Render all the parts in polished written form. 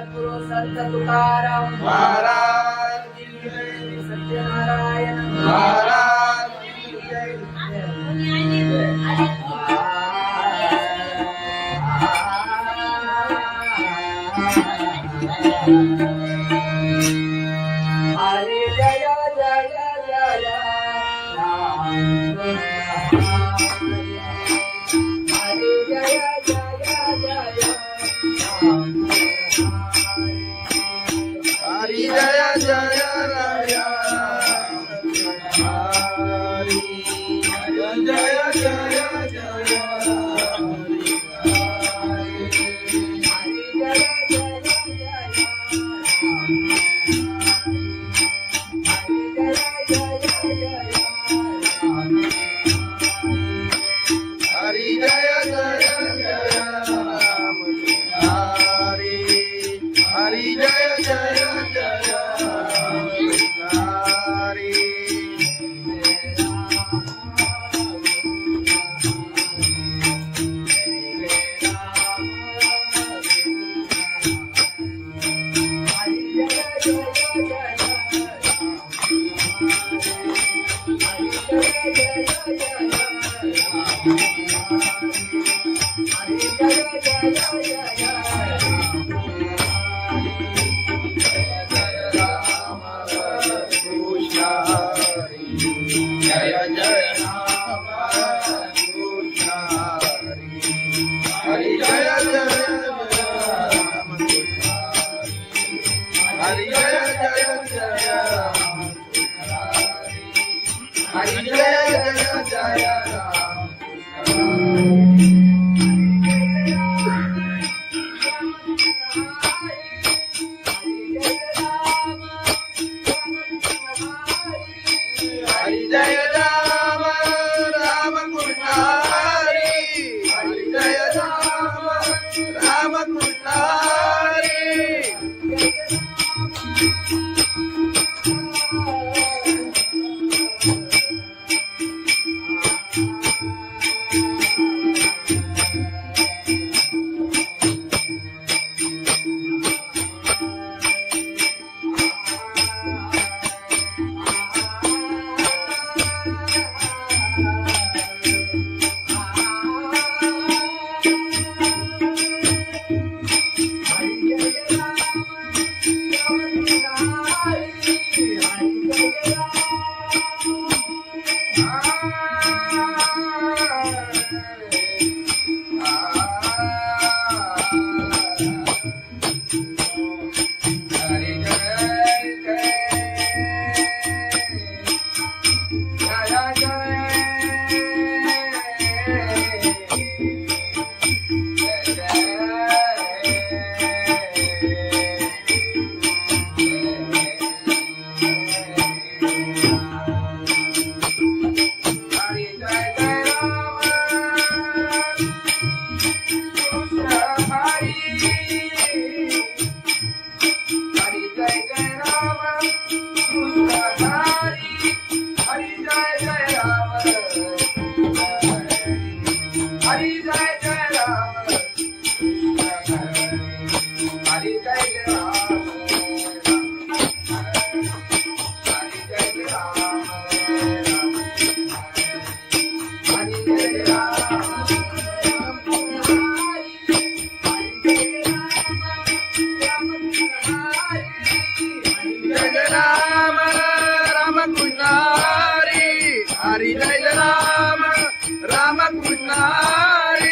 सद्गुरु संत तुकाराम महाराज की जय, सत्यनारायण महाराज की जय. हरे जय जय जय राम हरे जय जय जय राम हरि जय जय राया, हरि जय जय जय हरि जय जय जय राम हरि, हरि जय जय जय हरि. जय जय राम कृष्ण हरि, हरि जय जय राम कृष्ण हरि, जय जय जय राम हरि, जय जय जय राम हरि जय राम राम कृष्ण हरि, हरि जय राम राम कृष्ण हरि.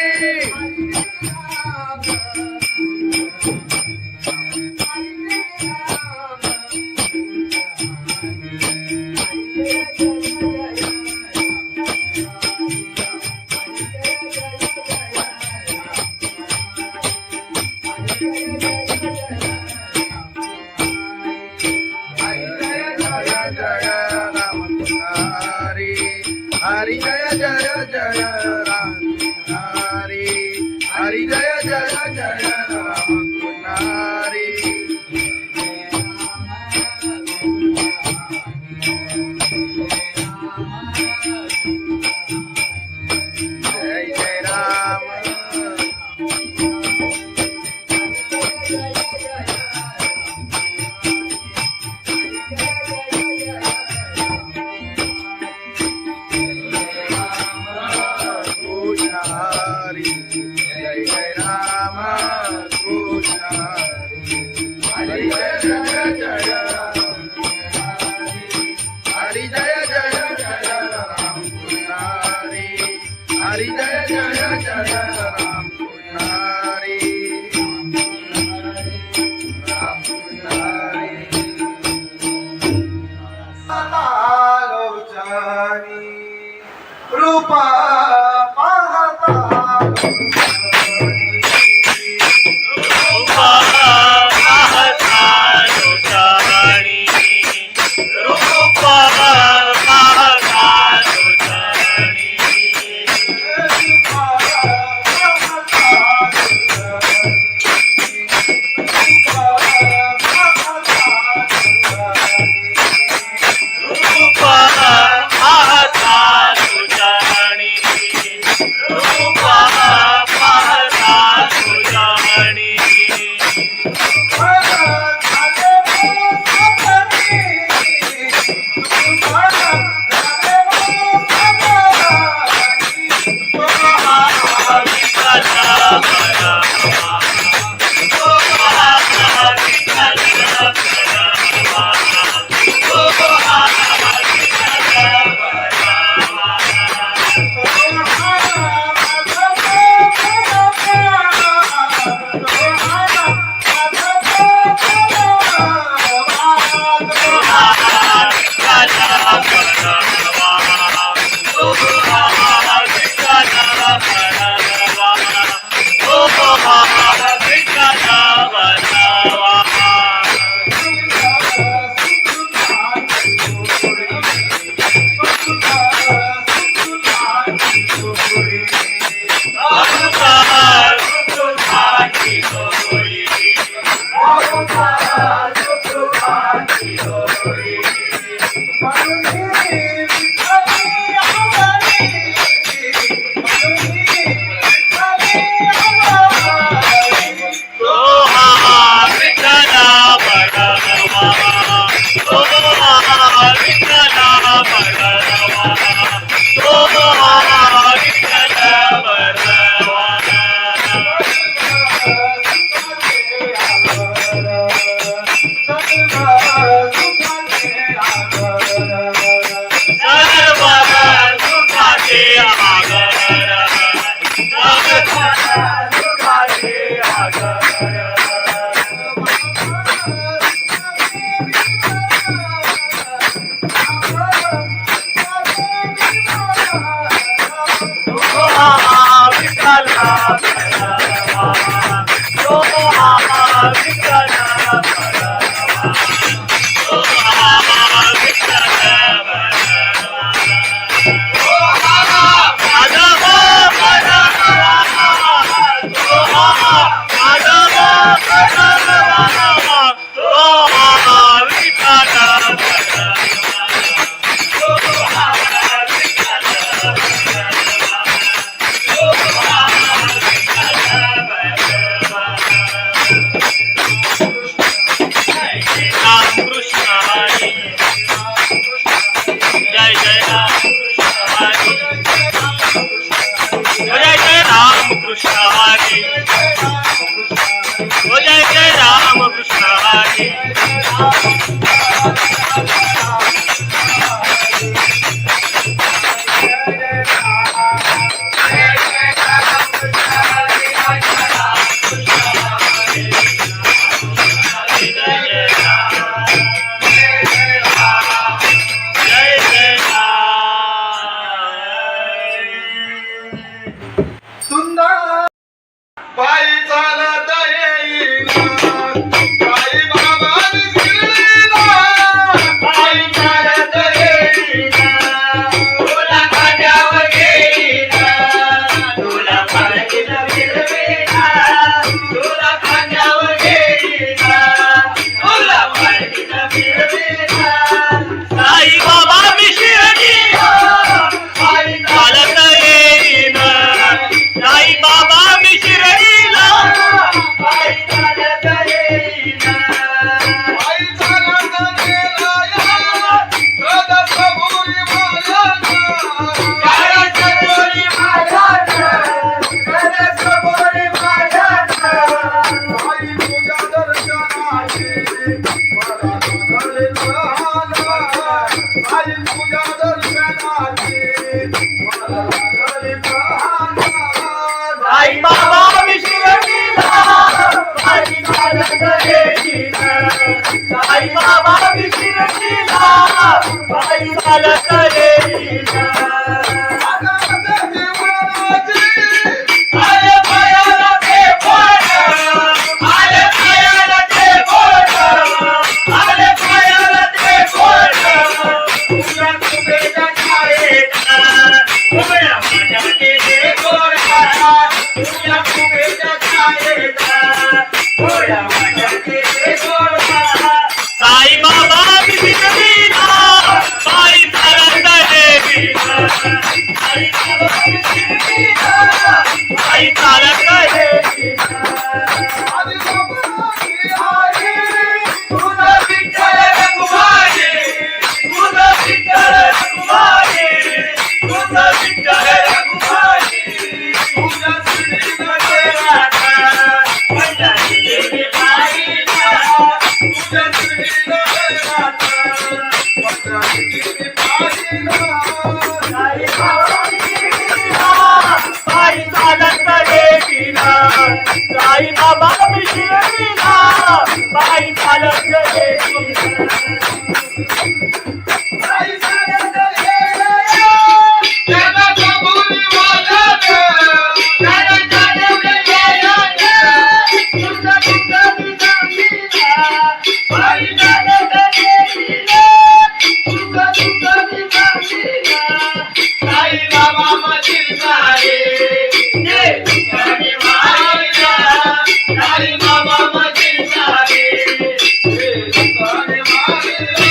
हरि जय राम राम कृष्ण हरि. हरि जय जय जय राम हरि, हरि जय जय जय राम हरि. जय जय राम हरी जय जय जय राम हरी जय जय जय राम हरी हरी जय जय जय राम हरी राम हरी आलोचनी रूपा पाहता बाई बाबा साई बाबा विष्णवीला बाई चालत देवीला साई बाबा विष्णवीला बाई चालत देवीला आदि बाबाची आई तुझा विठ्ठल रघुमाई तुझा विठ्ठल रघुमाई तुझा विठ्ठल रघुमाई तुझा श्री राधा पंढरी देवी बाईला तुझा श्री राधा पंढरी देवी बाईला साई बाबा विष्णवीला बाई चालत देवीला साई बाबा विष्णवीला बाई चालत देवीला आई चालत गेल्या त्याला कबुली वाजत त्याला जाणवले गेल्या तुझा तुझा विजामीला बाई चालत देवीला तुझा तुझा विजामीला साई बाबा मधील सारे जे तुझ्याने मायला साई बाबा मधील सारे जे तुझ्याने मायला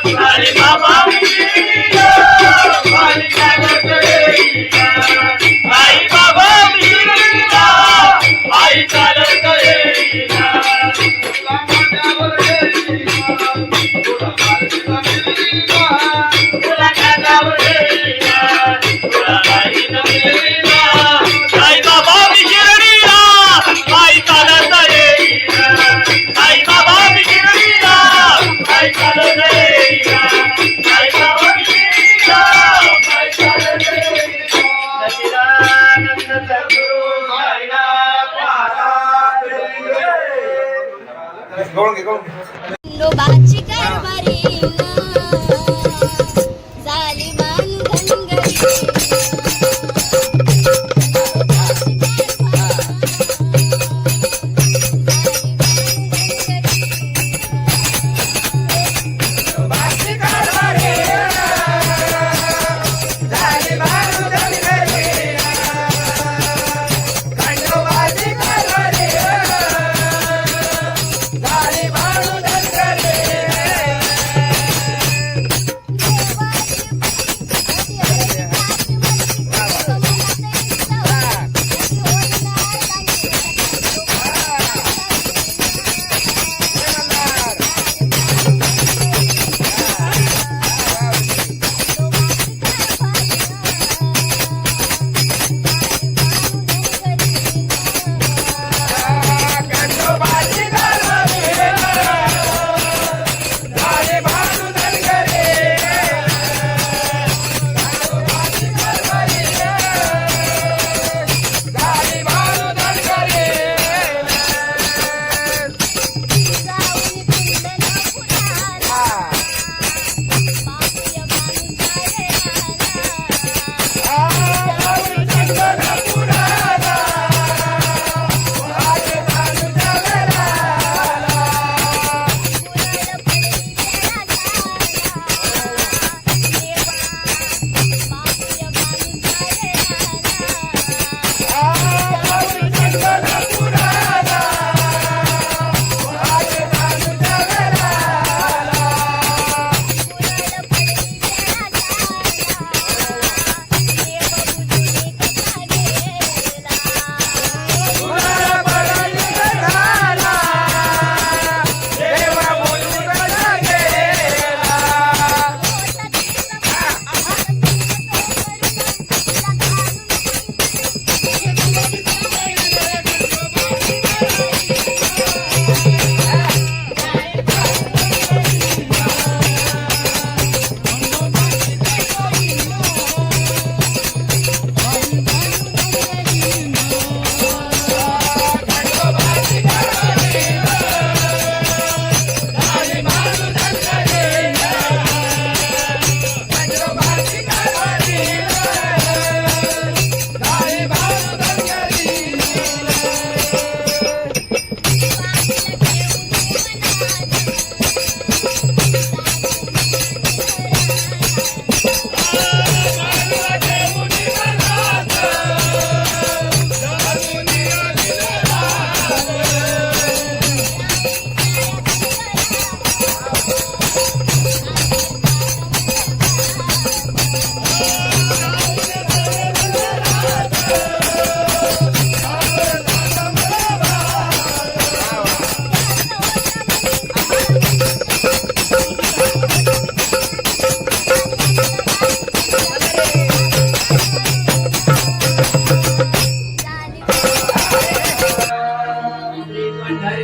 साई बाबा विष्णवीला बाई चालत देवीला साई बाबा विष्णवीला बाई चालत देवीला तुला माझ्यावर गेलीला तुला माझ्या मिलीला तुला कानावर देवीला तुला बाई मिळवीला साई बाबा विष्णवीला बाई चालत देवीला साई बाबा विष्णवीला बाई चालत देवीला साई बाबा विष्णवीला बाई चालत देवीला सच्चिदानंद सद्गुरु साईनाथ महाराज गवळण घे लोबाची कारभारी झाली मान धनगरी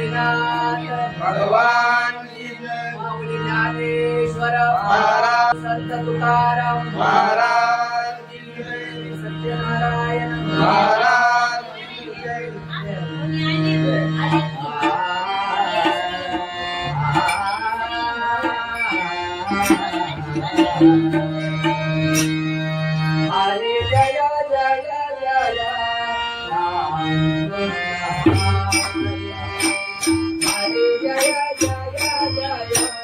पंढरीनाथ भगवान की जय माऊली ज्ञानेश्वर महाराज संत तुकाराम महाराज की जय सत्यनारायण महाराज की जय हरे जय जय जय राम हरे जय जय जय राम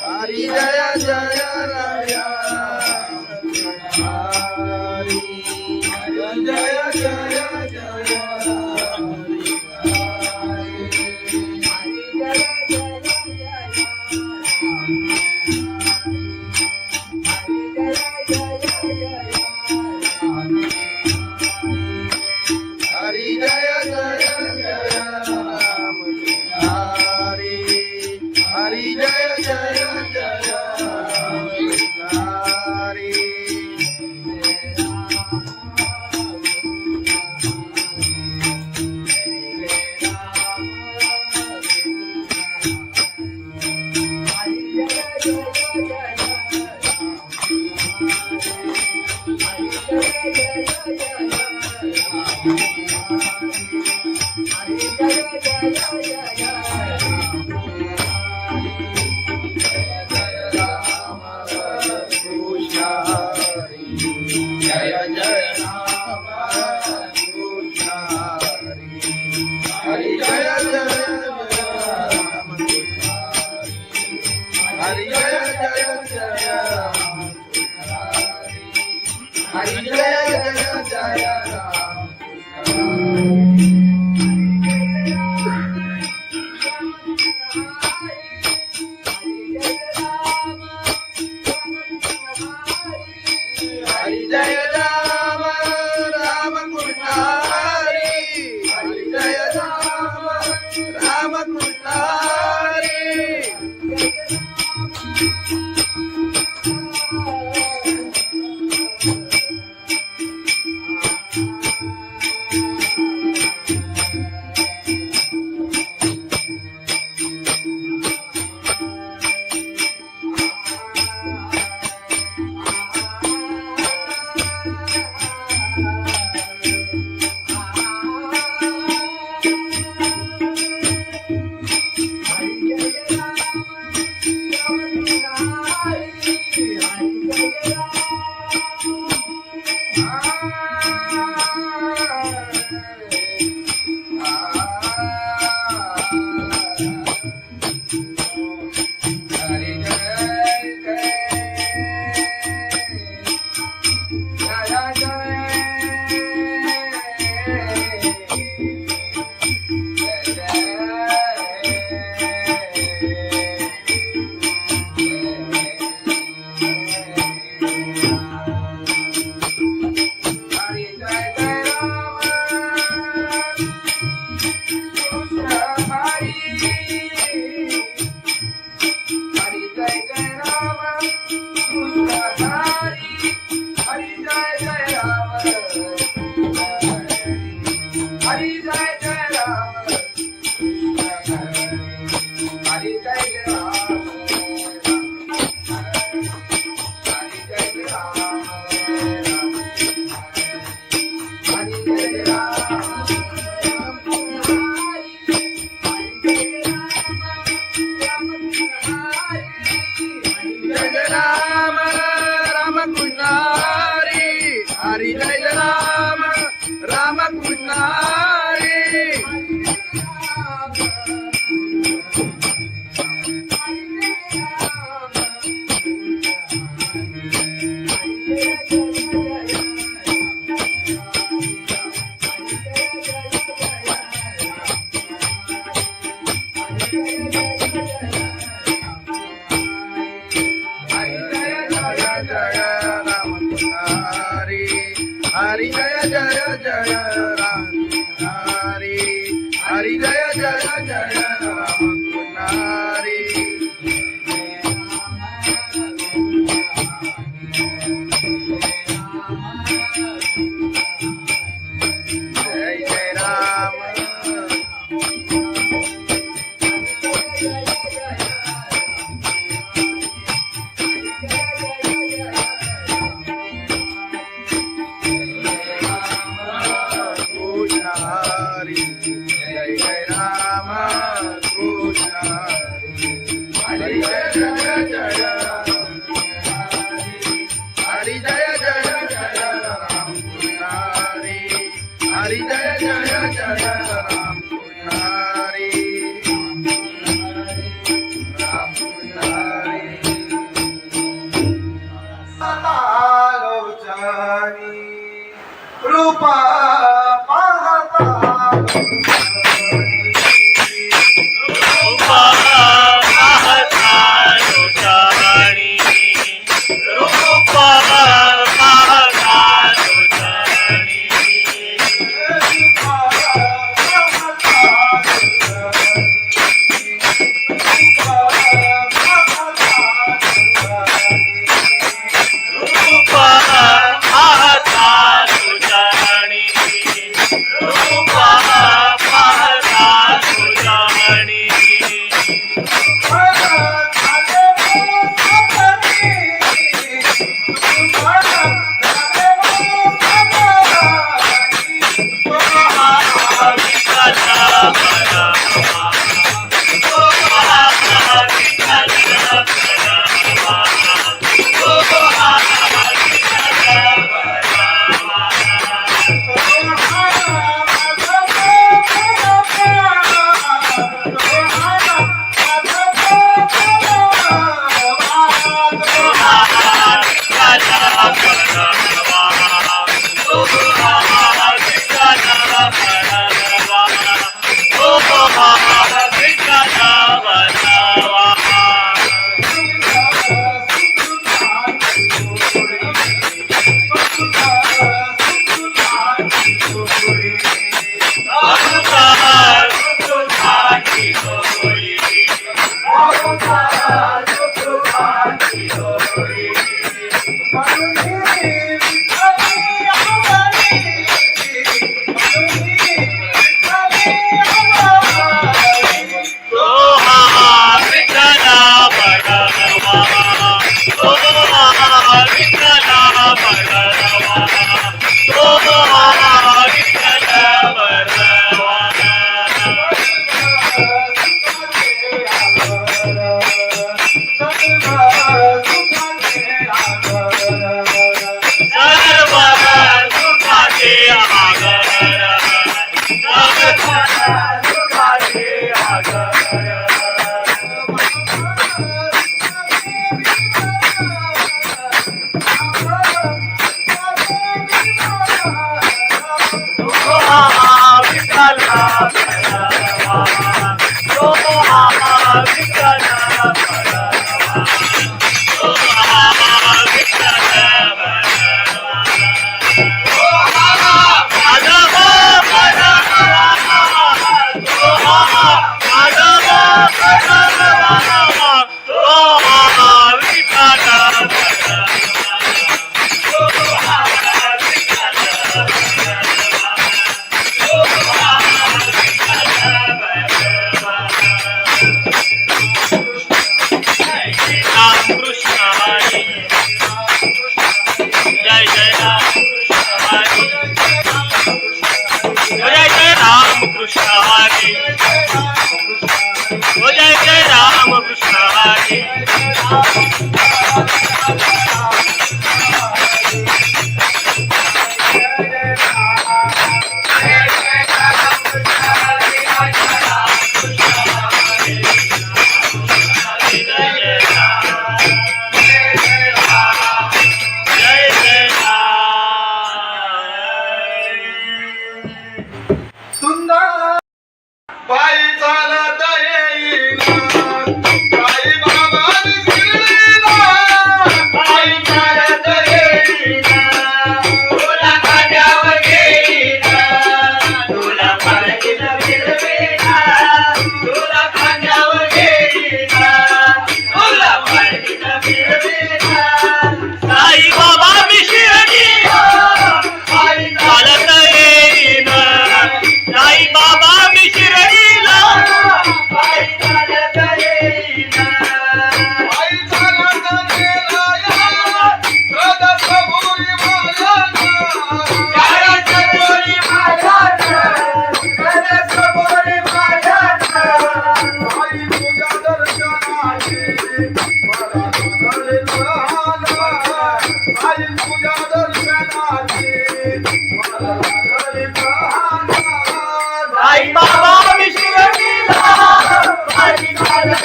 हरि जय जय राया हरि जय जय जय हरि जय जय जय राम हरि हरि जय जय जय हरि जय जय राम कृष्ण हरि जय जय राम हरि जय जय जय राम हरि जय जय जय राम हरि जय राम राम कृष्ण हरि हरि जय राम राम कृष्ण हरि हरि जय राम राम कृष्ण हरि हरि जय जय जय राम हरि हरि जय जय जय राम हरि जय जय रामकृष्ण हरी रामकृष्ण हरी आलोचनी रूपा पाहता रूपा पाहता लोचनी रूपा पाहता लोचनी रूपा पाहता लोचनी रूपा पाहता लोचनी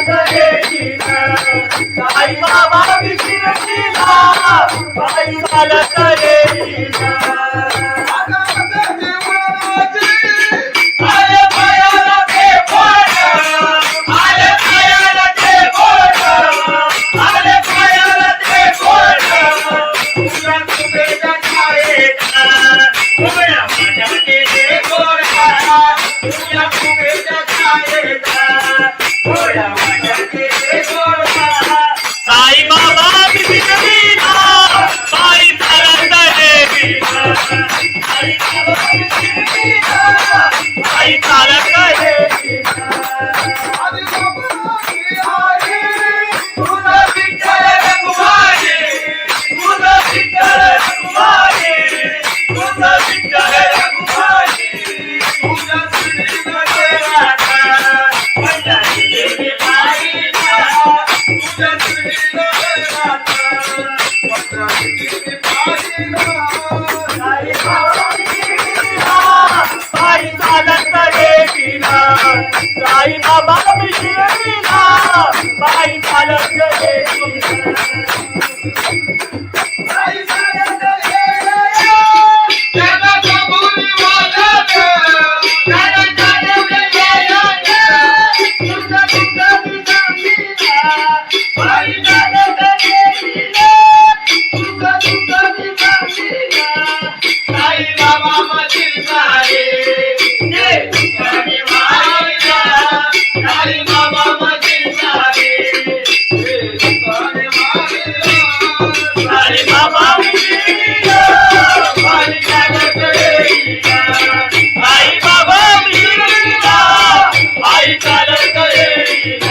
करेलीन साई बाबा विशिरलीला पायी चालत येईन आले पायाला ते बोट आले पायाला ते बोट आले पायाला ते बोट तुला तुझ्या छायेत उभ्या माझ्या केले गोडा तुला तुझ्या छायेत उभ्या माझ्या केले गोडा साई बाबा विशिरलीला पायी चालत येईन साई बाबा विशिरलीला पायी चालत येईन तुझा विठ्ठल रघुमाई तुझा विठ्ठल रघुमाई तुझा विठ्ठल रघुमाई तुझा श्रीगणेश माझ्या देवी पाहिला तुझा श्रीगणेश माझ्या देवी पाहिला साई बाबा विशिरलीला पायी चालत येईन साई बाबा विशिरलीला पायी चालत येईन साई बाबा मधील सारे साई बाबा मधील सारे साई बाबा विशिरलीला पायी चालत येईन साई बाबा विशिरलीला पायी चालत येईन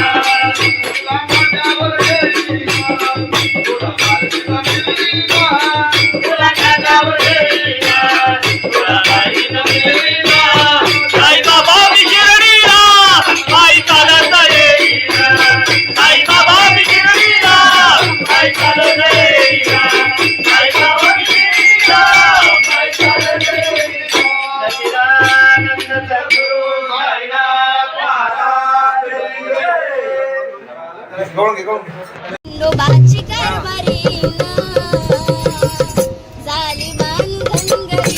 तुला खांद्यावर येईन तुला बाईनं मिळवीना साई बाबा विशिरलीला पायी चालत येईन साई बाबा विशिरलीला पायी चालत येईन साई बाबा विशिरलीला पायी चालत येईन सच्चिदानंद सद्गुरु साईनाथ महाराज खंडोबाची कारभारी झाली बांधनगरी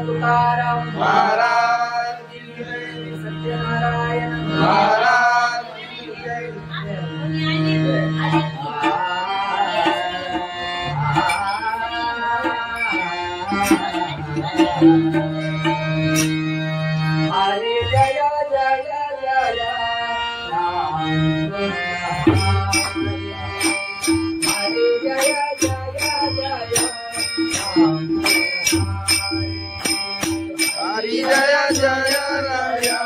तुकाराम महाराज की जय, सत्यनारायण महाराज की जय. हरे जय जय जय राम हरे जय जय जय राम हरी जय जय राया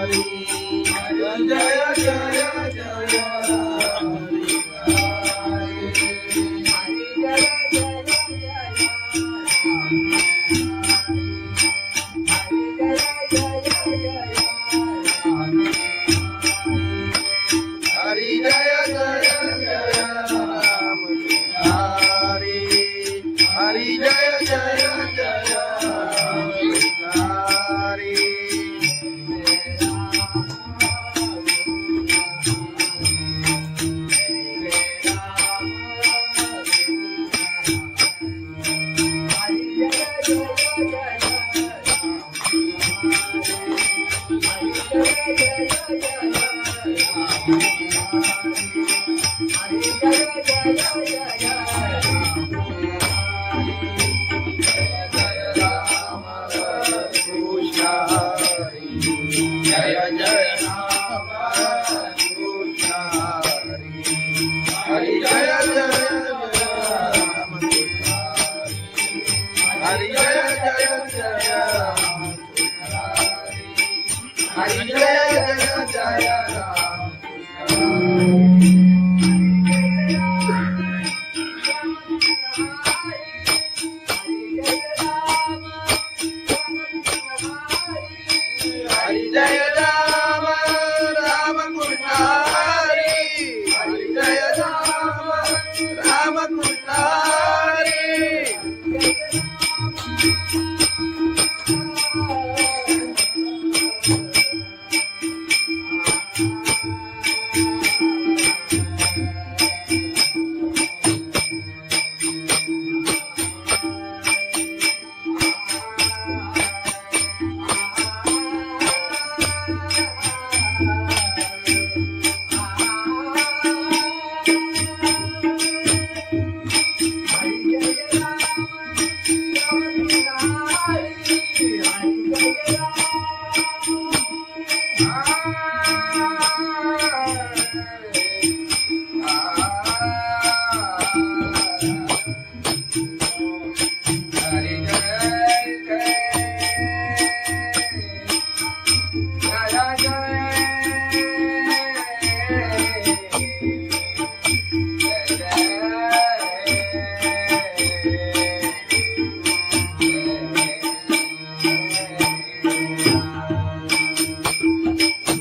हरी जय जय जय हरी जय जय जय राम हरी हरी जय जय जय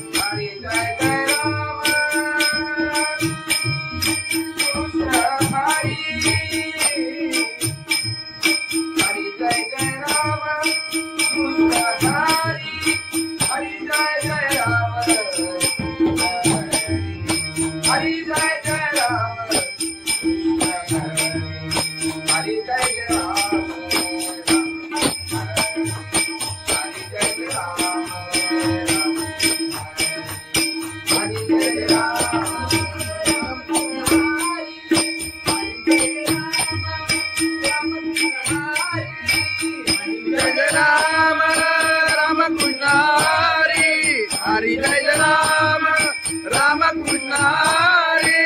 हरी जय जय राम कृष्ण हरि जय जय राम हरि जय जय राम हरि जय जय राम हरि जय राम राम कृष्ण हरि हरि जय राम राम कृष्ण हरि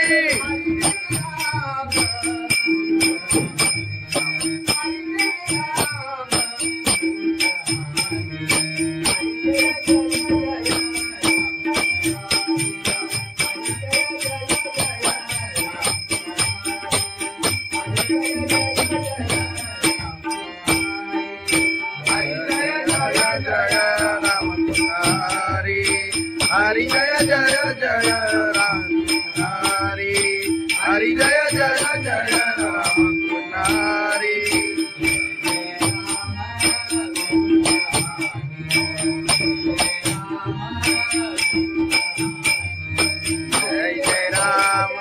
हरि जय राम राम कृष्ण हरि हरि जय जय जय राम हरि हरि जय जय जय राम हरि जय जय राम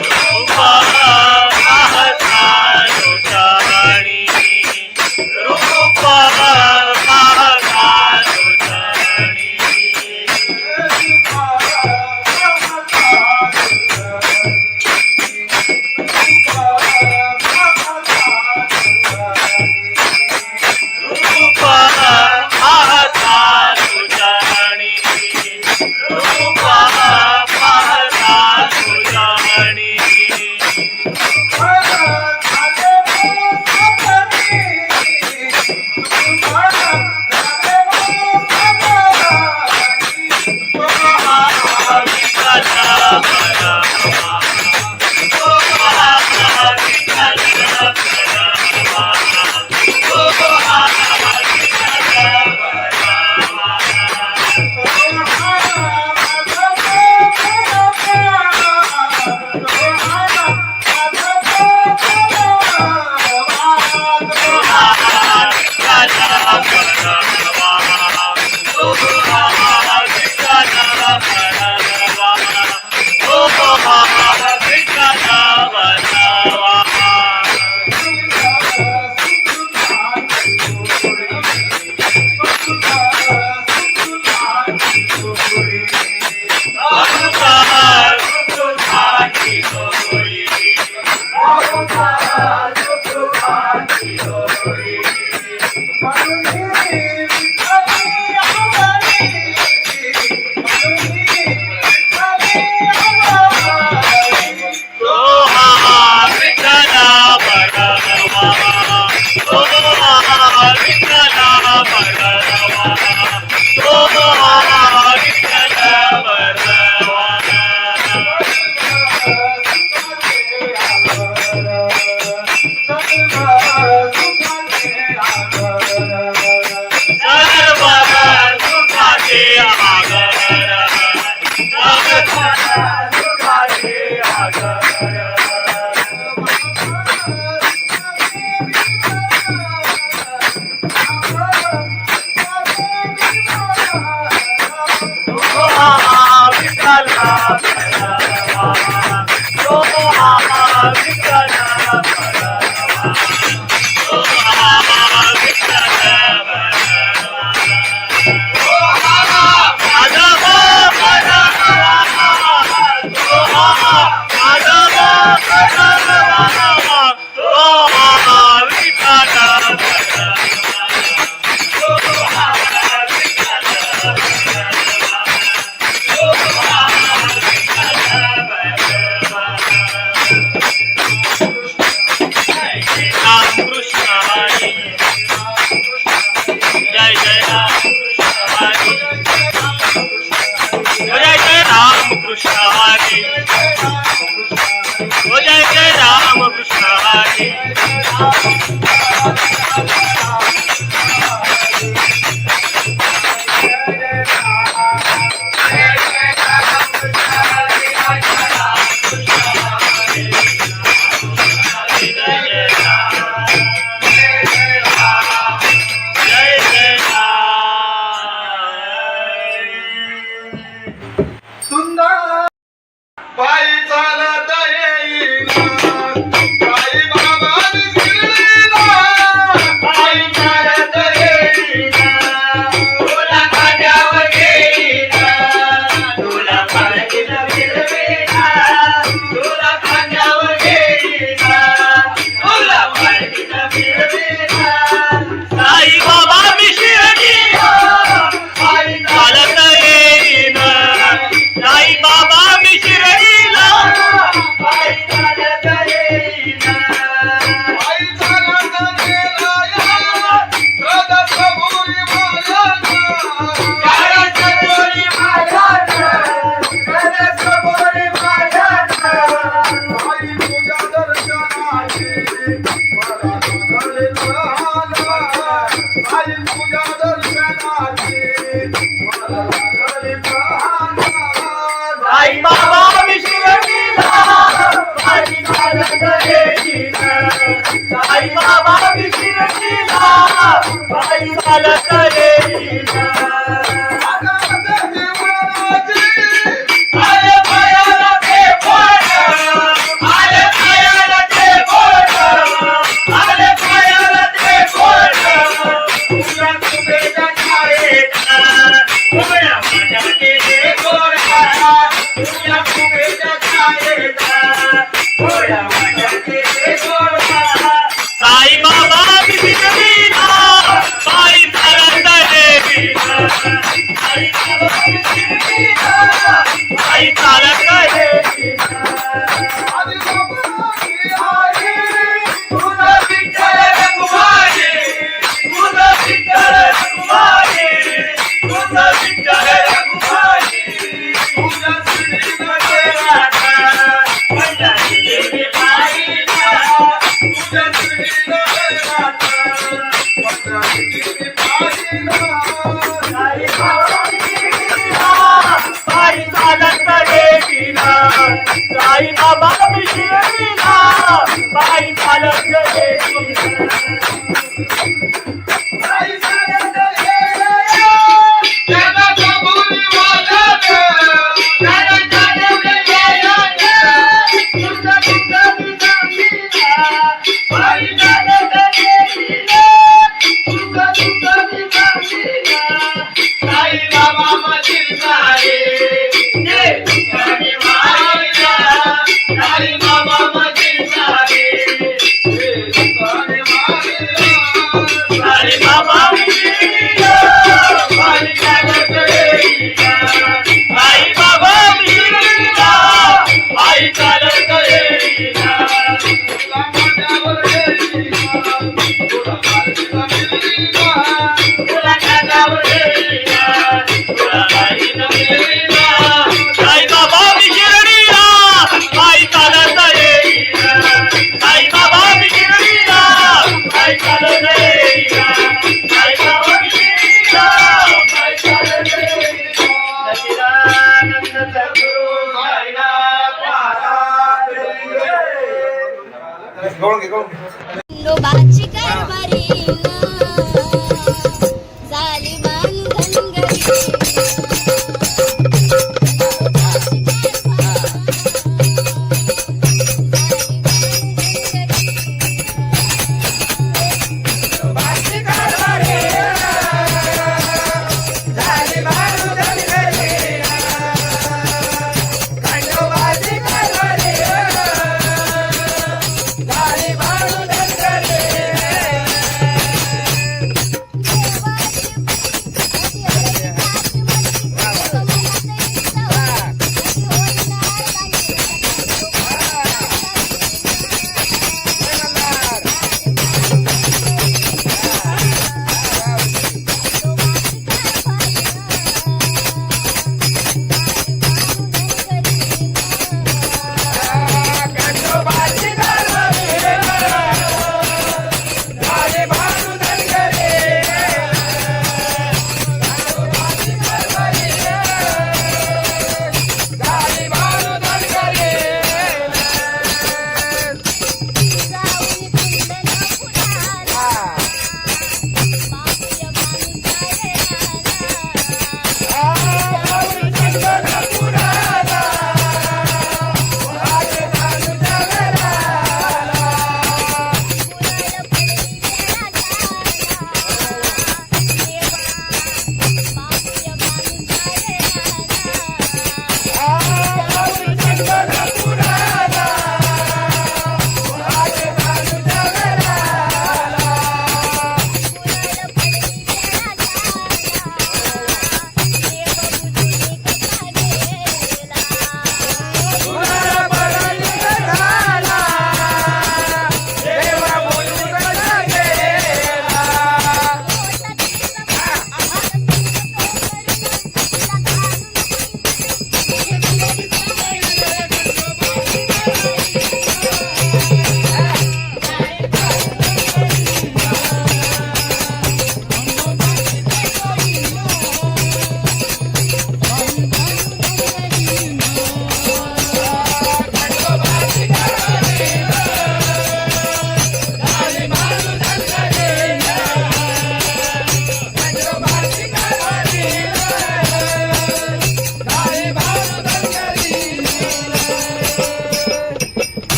रूपा पाहता लोटाणी रूपा पाहता लोटाणी रूपा पाहता लोटाणी रूपा पाहता लोटाणी आई खंडोबाची कारभारी झाली बांधन घरी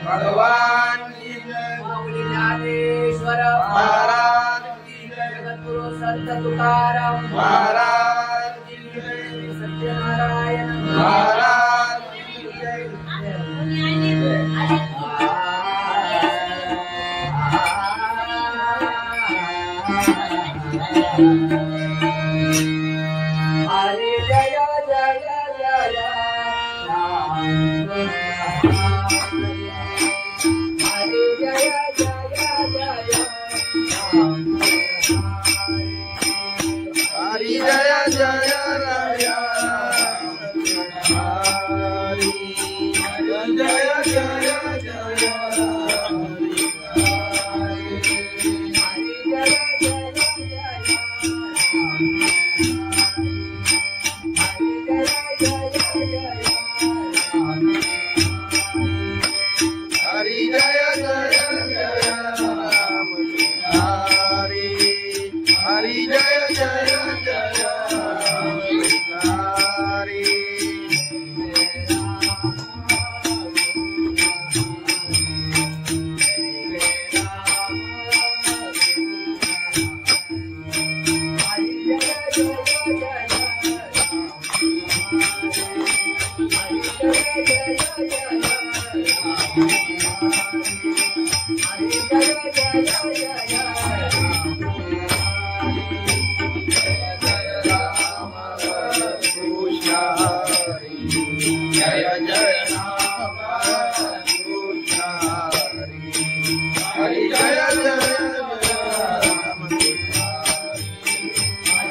भगवान की जय। माऊली ज्ञानेश्वर महाराज की जय। जगद्गुरु संत तुकाराम महाराज की जय। सत्यनारायण महाराज की जय। हरे जय जय जय राम हरे जय जय जय राम हरि जय जय राया हरि जय जय जय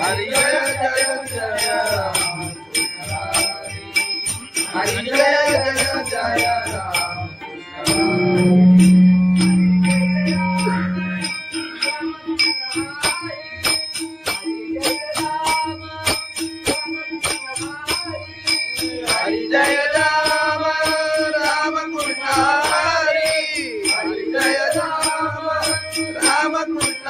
हरी जय जय जय राम हरी जय जय जय राम हरी जय राम राम कृष्ण हरी हरी जय राम राम कृष्ण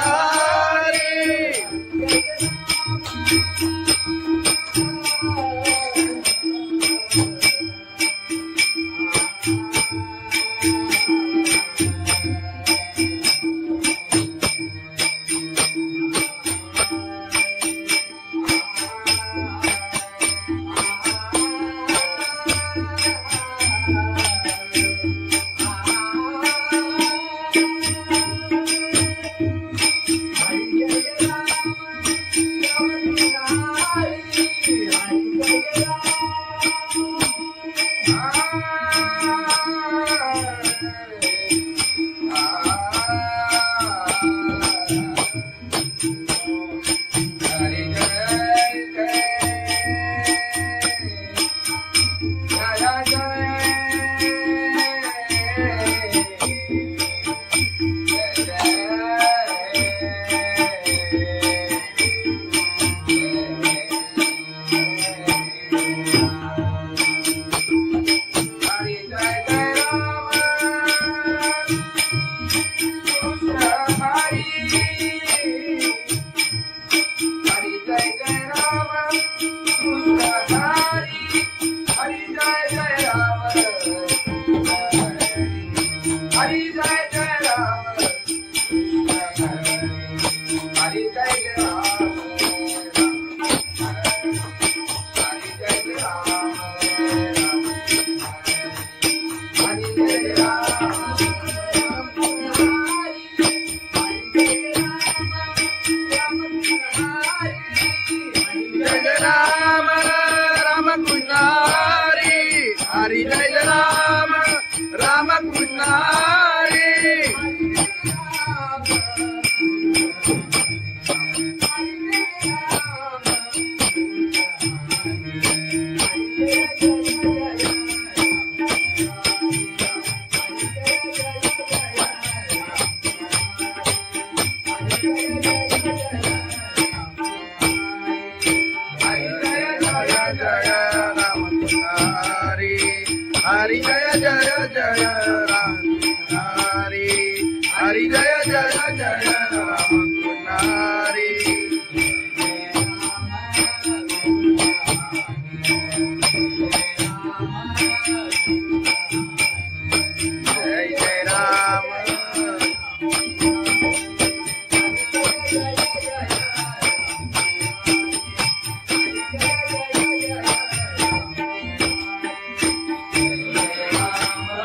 हरी जय राम राम कृष्ण हरी हरी जय राम राम कृष्ण हरी हरी जय जय जय राम हरी हरी जय जय जय राम हरी जय जय राम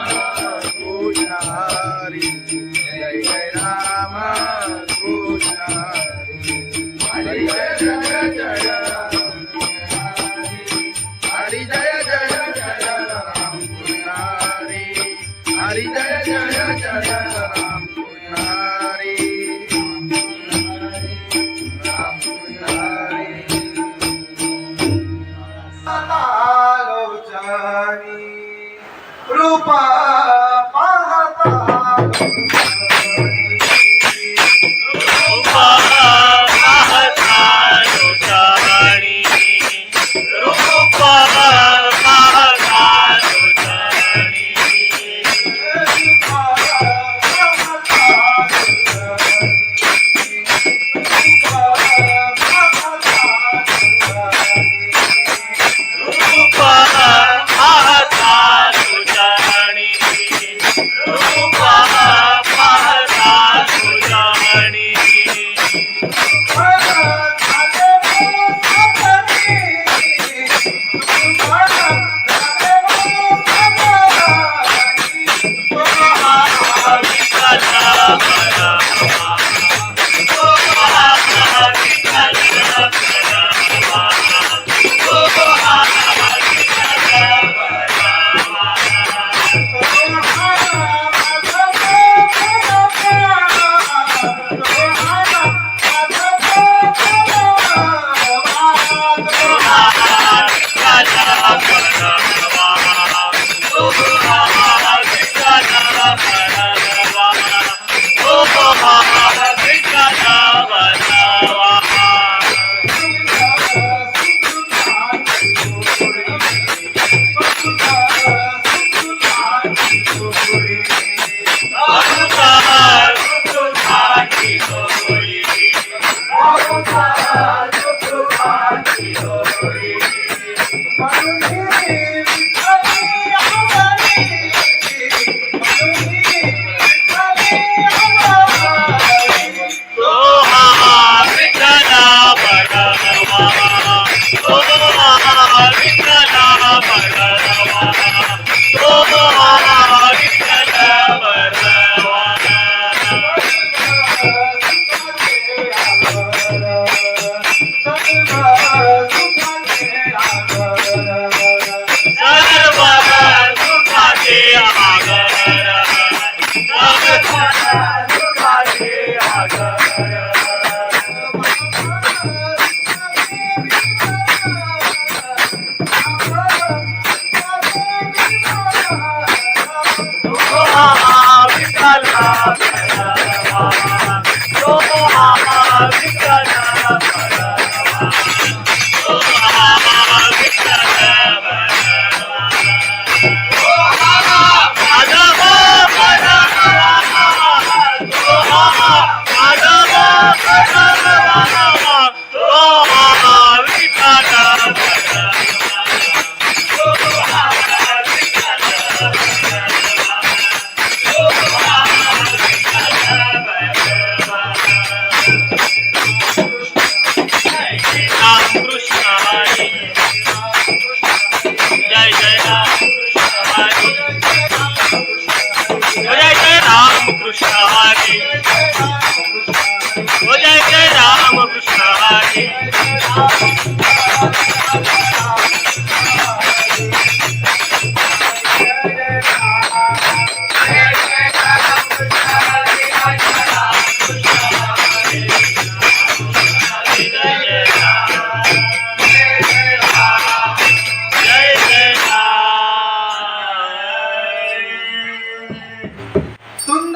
कृष्ण हरी जय जय राम कृष्ण हरी हरी जय जय जय हरी जय जय जय राम कृष्ण हरी हरी जय जय जय राम कृष्ण हरी राम कृष्ण हरी आलोचनी रूपा रूपा पाहता जगाचा बोलीवाला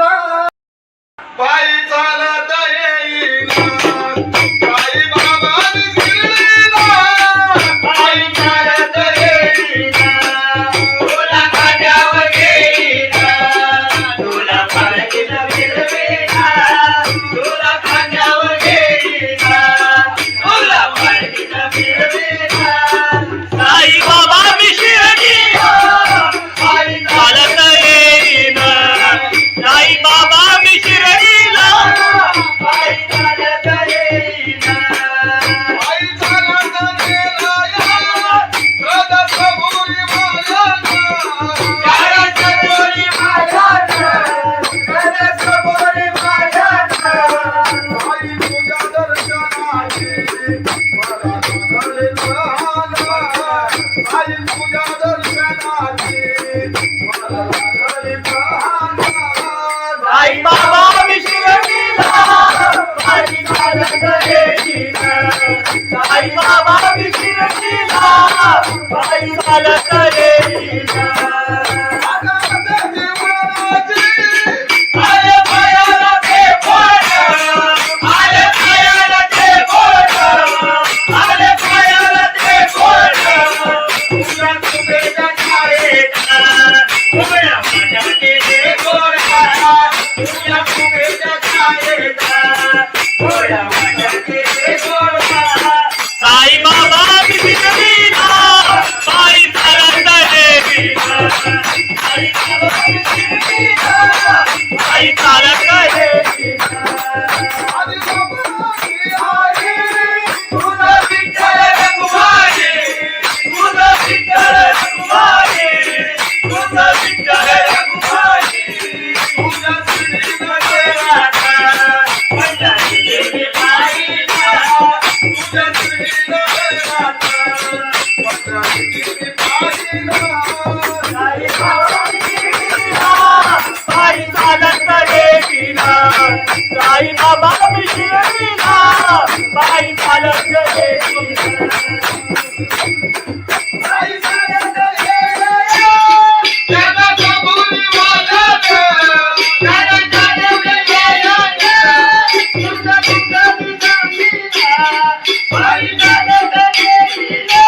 बाई चालत गेलीला,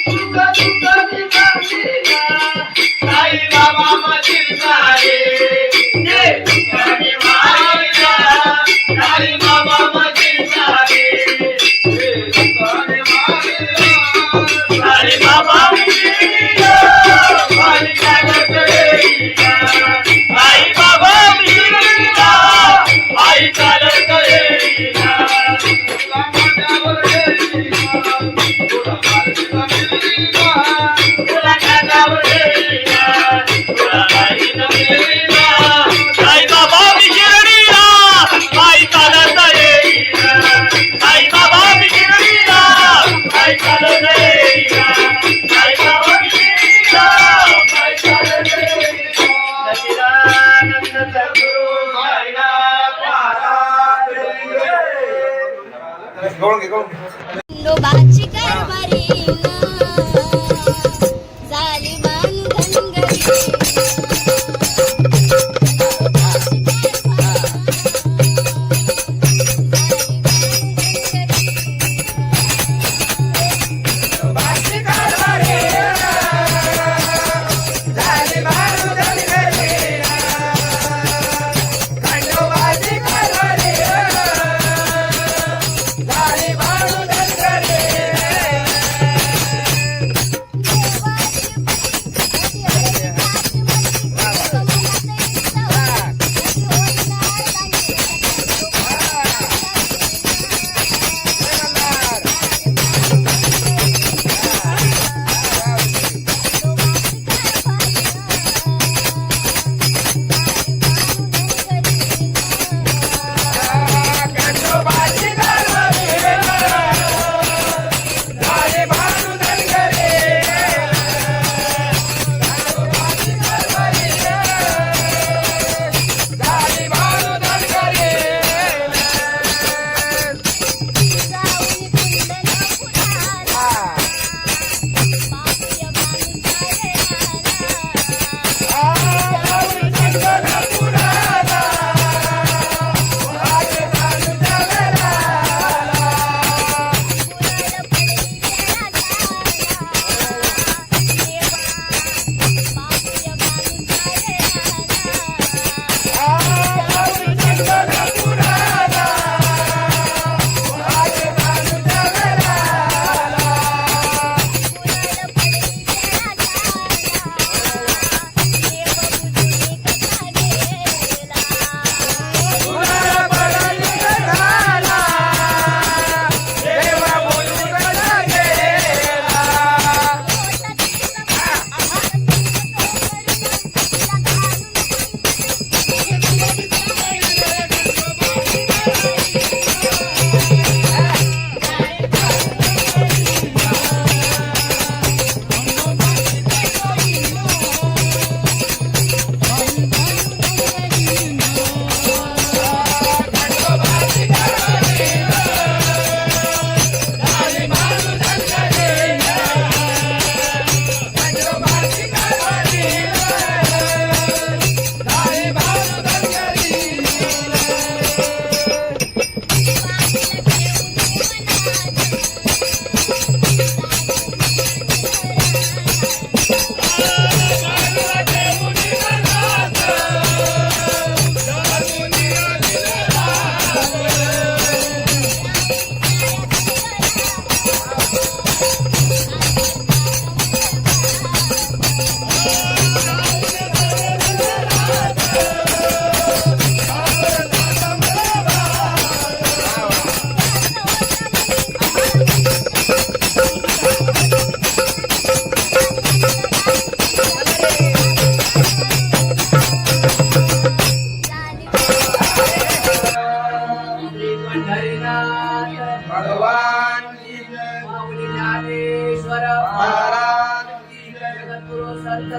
दुःख दुःख विसारीला, साई बाबा मधील सारे जे दुःखाने मारिला, साई बाबा मधील सारे जे दुःखाने मारिला, साई बाबा मिळीला, बाई चालत गेलीला, साई बाबा मिळीला, बाई चालत गेलीला, तुला माझ्यावर गेलीला, तुला माझ्यावर गेलीला, तुला माझ्यावर गेलीला, तुला माझ्यावर गेलीला, साई बाबा विशिरणीला पायी चालत येईला, साई बाबा विशिरणीला बाई चालत गेलीला, साई बाबा मिळीला, बाई चालत गेलीला, सच्चिदानंद सद्गुरु साईनाथ महाराज की जय. खंडोबाची कारभारी झाली बांधन घरी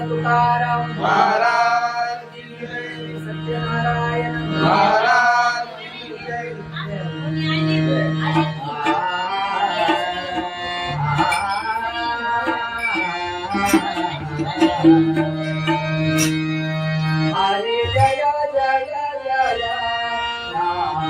तुकाराम महाराज की जय, सत्यनारायण महाराज की जय. हरे जय जय जय राम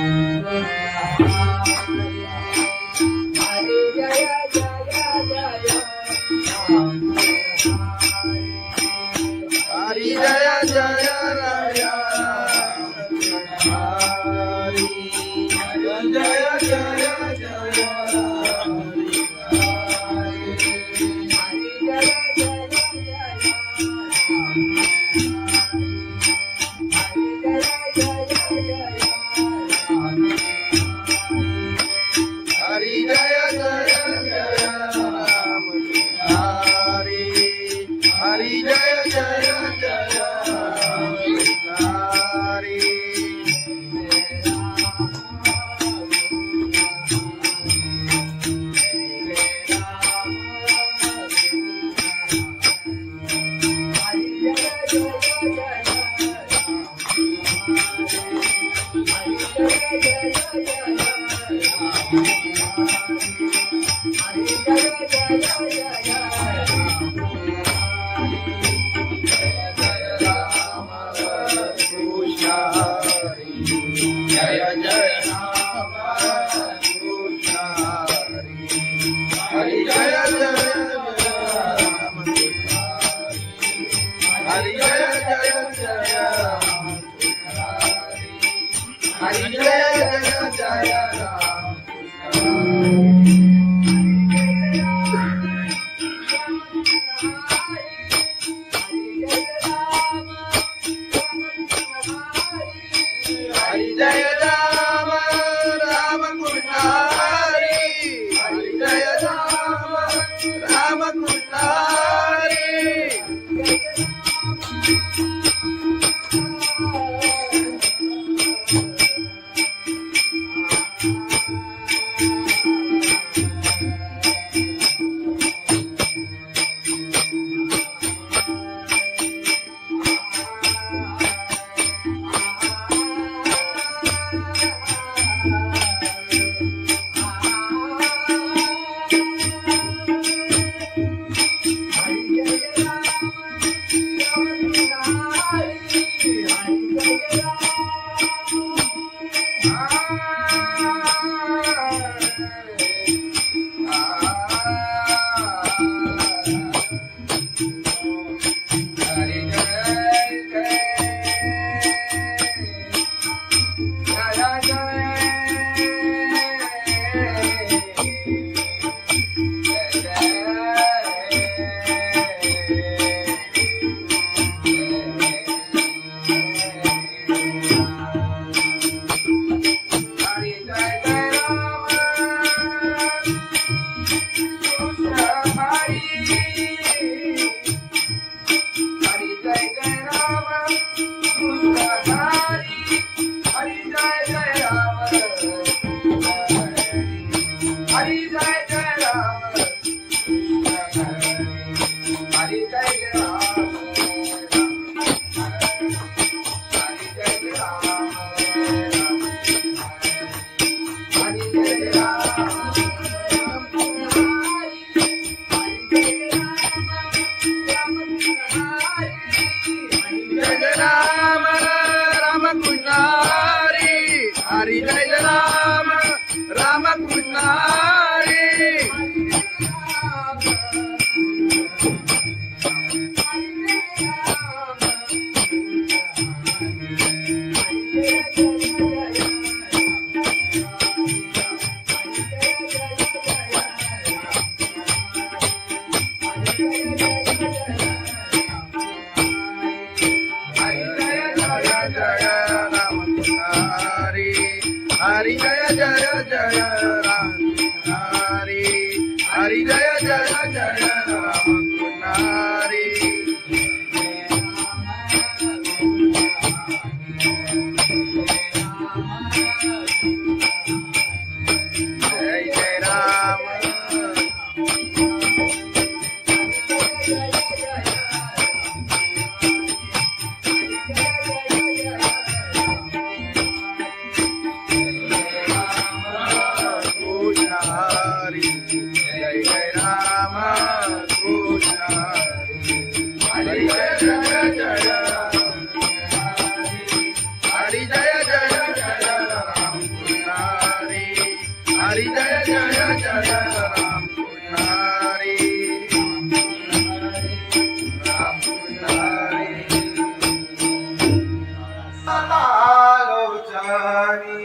हरी जय जय जय राम हरी हरी जय जय जय राम हरी जय जय राम कृष्ण हरि जय जय राम हरि जय जय जय राम हरि जय जय जय राम हरि जय राम राम कृष्ण हरि हरि जय राम राम कृष्ण हरि हरि जय राम राम कृष्ण हरि हरि जय जय जय राम हरि हरि जय जय जय राम हरि जय जय राम हरि जय जय राम कृष्ण हरि जय जय जय हरि जय जय जय राम कृष्ण हरि हरि जय जय जय राम कृष्ण हरि राम कृष्ण हरि आलोचनी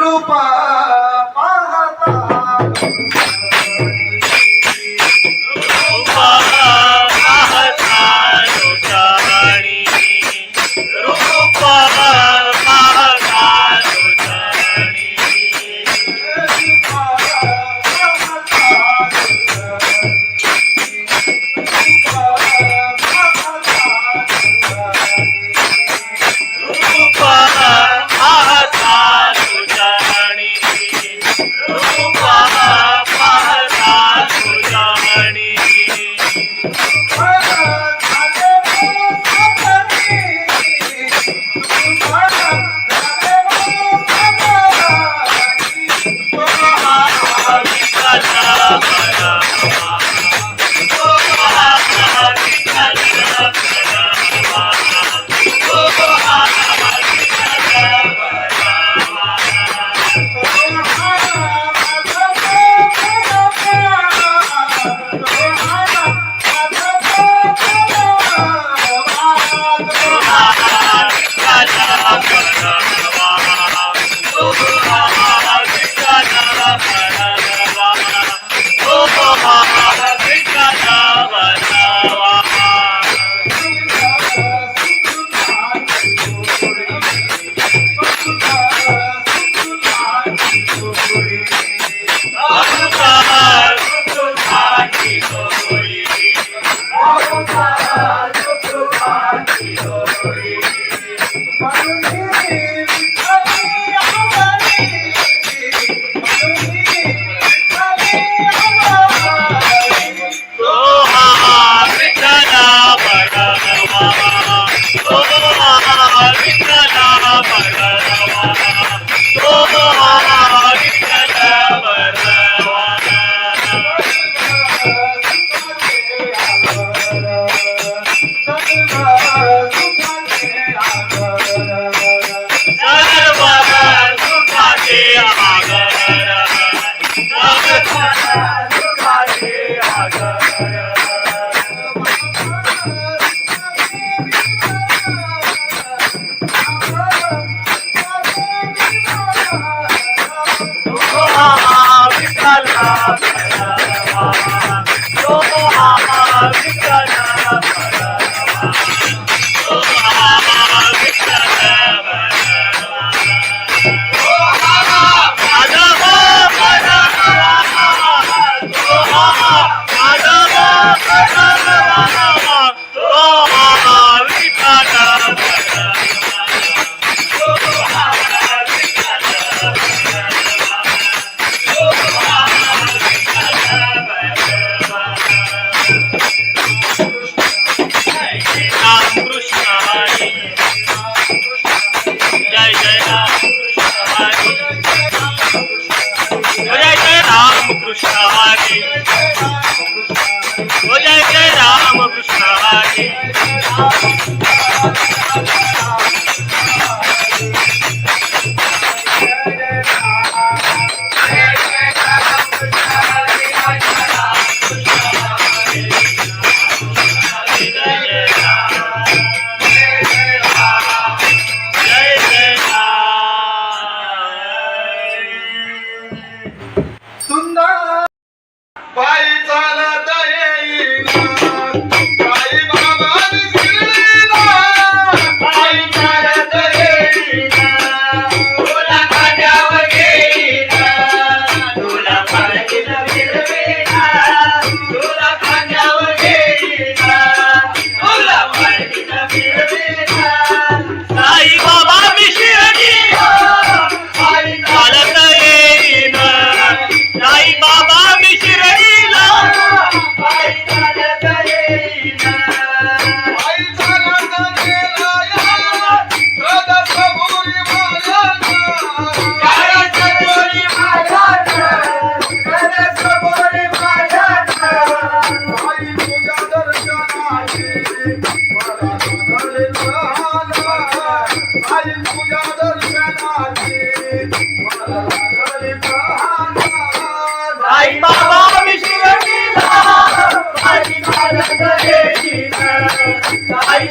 रूपा पाहता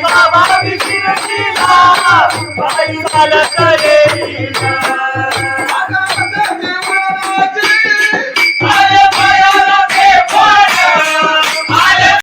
बाबा विशिरला, बाई मला करेना.